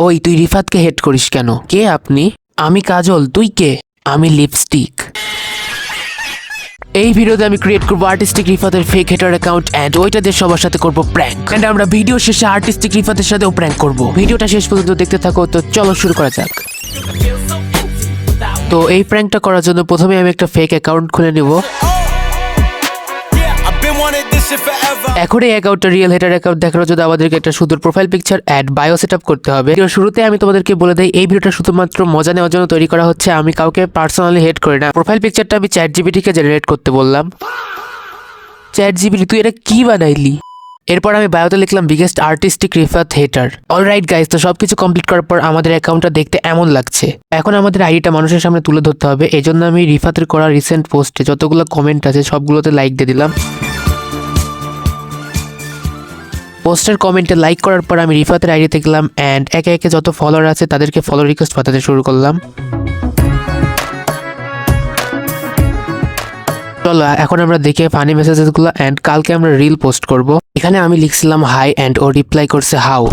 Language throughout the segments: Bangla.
ওই তুই রিফাতকে হেট করিস কেন? কে আপনি? আমি কাজল, তুই কে? আমি লিপস্টিক। এই ভিডিওতে আমি ক্রিয়েট করবো আর্টিস্টিক রিফাতের ফেক হেটার অ্যাকাউন্ট এন্ড ওইটা দিয়ে সবার সাথে করবো প্র্যাঙ্ক এন্ড আমরা ভিডিও শেষে আর্টিস্টিক রিফাতের সাথেও প্র্যাঙ্ক করবো। ভিডিওটা শেষ পর্যন্ত দেখতে থাকো, তো চলো শুরু করা যাক। তো এই প্র্যাঙ্কটা করার জন্য প্রথমে আমি একটা ফেক অ্যাকাউন্ট খুলে নিব। এখন এই অ্যাকাউন্টটা রিয়েল হেটার অ্যাকাউন্ট দেখানোর জন্য আমাদেরকে একটা সুন্দর profile picture add bio set up করতে হবে। শুরুতে আমি তোমাদেরকে বলে দেই, এই ভিডিওটা শুধুমাত্র মজা নেওয়ার জন্য তৈরি করা হচ্ছে, আমি কাউকে পার্সোনালি হেট করি না। প্রোফাইল পিকচারটা আমি চ্যাটজিপিটিকে জেনারেট করতে বললাম। চ্যাটজিপিটি তুই এটা কি বানাইলি? এরপর আমি বায়োতে লিখলাম biggest artistic Rifat হেটার। Alright guys, তো সবকিছু কমপ্লিট করার পর আমাদের অ্যাকাউন্টটা দেখতে এমন লাগছে। এখন আমাদের আইডিটা মানুষের সামনে তুলে ধরতে হবে, এই জন্য আমি রিফাতের করা রিসেন্ট পোস্টে যতগুলো কমেন্ট আছে সবগুলোতে লাইক দিয়ে দিলাম। পোস্টের কমেন্টে লাইক করার পর আমি রিফাতের আইডিতে গেলাম অ্যান্ড একে একে যত ফলোয়ার আছে তাদেরকে ফলো রিকোয়েস্ট পাঠাতে শুরু করলাম। চলো এখন আমরা দেখে ফানি মেসেজেসগুলো অ্যান্ড কালকে আমরা রিল পোস্ট করব। এখানে আমি লিখছিলাম হাই অ্যান্ড ও রিপ্লাই করছে হাউ,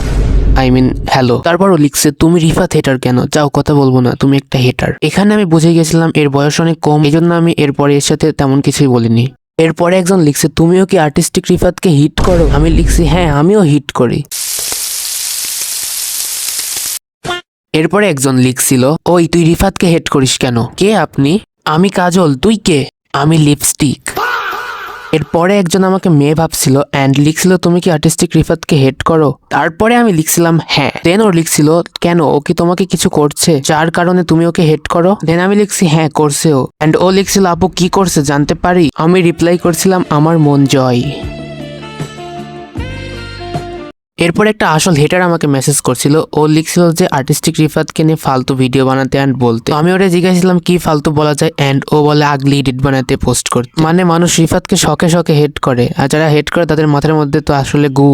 আই মিন হ্যালো। তারপরও লিখছে তুমি রিফাত হেটার কেন? যাও কথা বলবো না, তুমি একটা হেটার। এখানে আমি বুঝে গেছিলাম এর বয়স অনেক কম, এই জন্য আমি এরপরে এর সাথে তেমন কিছুই বলিনি। এরপরে একজন লিখছে তুমিও কি আর্টিস্টিক রিফাতকে হিট করো? আমি লিখছি হ্যাঁ আমিও হিট করি। এরপরে একজন লিখছিল ওই তুই রিফাতকে হেট করিস কেন? কে আপনি? আমি কাজল, তুই কে? আমি লিপস্টিক। এরপরে একজন আমাকে মেয়ে ভাবছিল অ্যান্ড লিখছিল তুমি কি আর্টিস্টিক রিফাতকে হেট করো? তারপরে আমি লিখছিলাম হ্যাঁ। দেন ও লিখছিল কেন, ও কি তোমাকে কিছু করছে যার কারণে তুমি ওকে হেট করো? দেন আমি লিখছি হ্যাঁ করছে ও, অ্যান্ড ও লিখছিল আপু কি করছে জানতে পারি? আমি রিপ্লাই করছিলাম আমার মন জয়। এরপর একটা আসল হেটার আমাকে মেসেজ করছিল, ও লিখছিল যে আর্টিস্টিক রিফাতকে নিয়ে ফালতু ভিডিও বানাতে অ্যান্ড বলতে। আমি ওরা জিজ্ঞাসিলাম কি ফালতু বলা যায় অ্যান্ড ও বলে আগলি এডিট বানাতে পোস্ট করতে। মানে মানুষ রিফাতকে শখে শখে হেট করে, আর যারা হেট করে তাদের মাথার মধ্যে তো আসলে গু।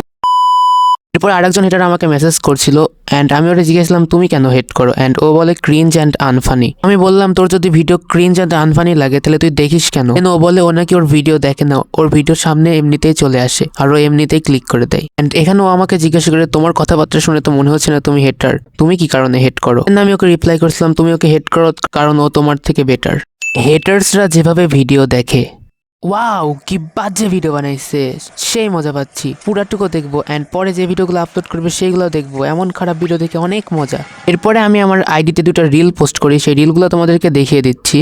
এরপর আরেকজন হেটার আমাকে মেসেজ করছিল অ্যান্ড আমি ওরা জিজ্ঞাসলাম তুমি কেন হেট করো অ্যান্ড ও বলে ক্রিঞ্জ অ্যান্ড আনফানি। আমি বললাম তোর যদি ভিডিও ক্রিঞ্জ অ্যান্ড আনফানি লাগে তাহলে তুই দেখিস কেন? ও বলে ও নাকি ওর ভিডিও দেখে না, ওর ভিডিওর সামনে এমনিতেই চলে আসে আর ও এমনিতেই ক্লিক করে দেয়। অ্যান্ড এখানে ও আমাকে জিজ্ঞাসা করে তোমার কথাবার্তা শুনে তো মনে হচ্ছে না তুমি হেটার, তুমি কি কারণে হেট করো? আমি ওকে রিপ্লাই করছিলাম তুমি ওকে হেট করো কারণ ও তোমার থেকে বেটার। হেটার্সরা যেভাবে ভিডিও দেখে, ওয়াও কি বাজে ভিডিও বানাইছে, সেই মজা পাচ্ছি, পুরাটুকু দেখবো অ্যান্ড পরে যে ভিডিওগুলো আপলোড করবে সেইগুলো দেখবো, এমন খারাপ ভিডিও দেখে অনেক মজা। এরপরে আমি আমার আইডিতে দুটো রিল পোস্ট করি, সেই রিলগুলো তোমাদেরকে দেখিয়ে দিচ্ছি।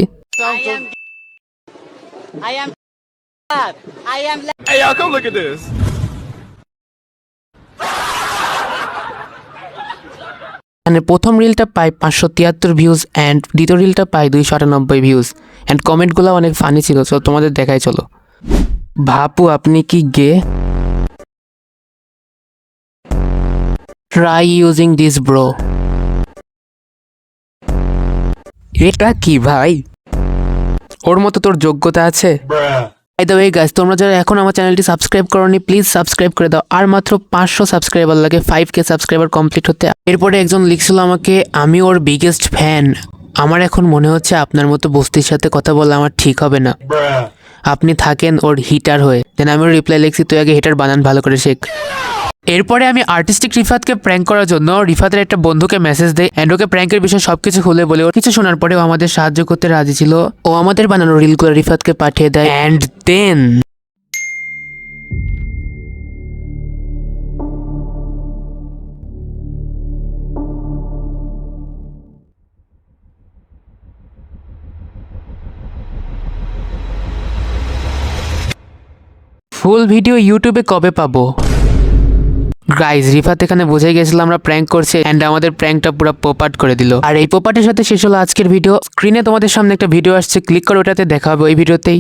Hey, y'all, come look at this. এখানে প্রথম রিলটা পাই 573 ভিউজ অ্যান্ড দ্বিতীয় রিলটা পাই 298 ভিউজ অ্যান্ড কমেন্টগুলো অনেক ফানি ছিল, তো তোমাদের দেখাই চলো। ভাপু আপনি কি gay? Try using this bro. এটা কি ভাই? ওর মতো তোর যোগ্যতা আছে? বাই দ্য ওয়ে গাইস, তোমরা যারা এখন আমার চ্যানেলটি সাবস্ক্রাইব করোনি প্লিজ সাবস্ক্রাইব করে দাও, আর মাত্র 500 সাবস্ক্রাইবার লাগে 5K সাবস্ক্রাইবার কমপ্লিট হতে। এরপরে একজন লিখছিল আমাকে আমি ওর বিগেস্ট ফ্যান, আমার এখন মনে হচ্ছে আপনার মতো বস্তির সাথে কথা বলা আমার ঠিক হবে না, আপনি থাকেন ওর হিটার হয়ে। দেন আমি ওর রিপ্লাই লিখছি তুই আগে হিটার বানান ভালো করে শেখ। এরপরে আমি আর্টিস্টিক রিফাতকে প্র্যাঙ্ক করার জন্য রিফাতের একটা বন্ধুকে মেসেজ দেই অ্যান্ড ওকে প্র্যাঙ্কের বিষয়ে সবকিছু খুলে বলে, ওর কিছু শোনার পরেও আমাদের সাহায্য করতে রাজি ছিল। ও আমাদের বানানো রিলগুলো রিফাতকে পাঠিয়ে দেয় অ্যান্ড দেন ফুল ভিডিও ইউটিউবে কবে পাবো? গাইজ রিফাত এখানে বুঝে গেছিল আমরা প্র্যাঙ্ক করছি এন্ড আমাদের প্র্যাঙ্কটা পুরো পোপাট করে দিল। আর এই পোপাটের সাথে শেষ হলো আজকের ভিডিও। স্ক্রিনে তোমাদের সামনে একটা ভিডিও আসছে, ক্লিক করে ওটাতে দেখা হবে ওই ভিডিওতেই।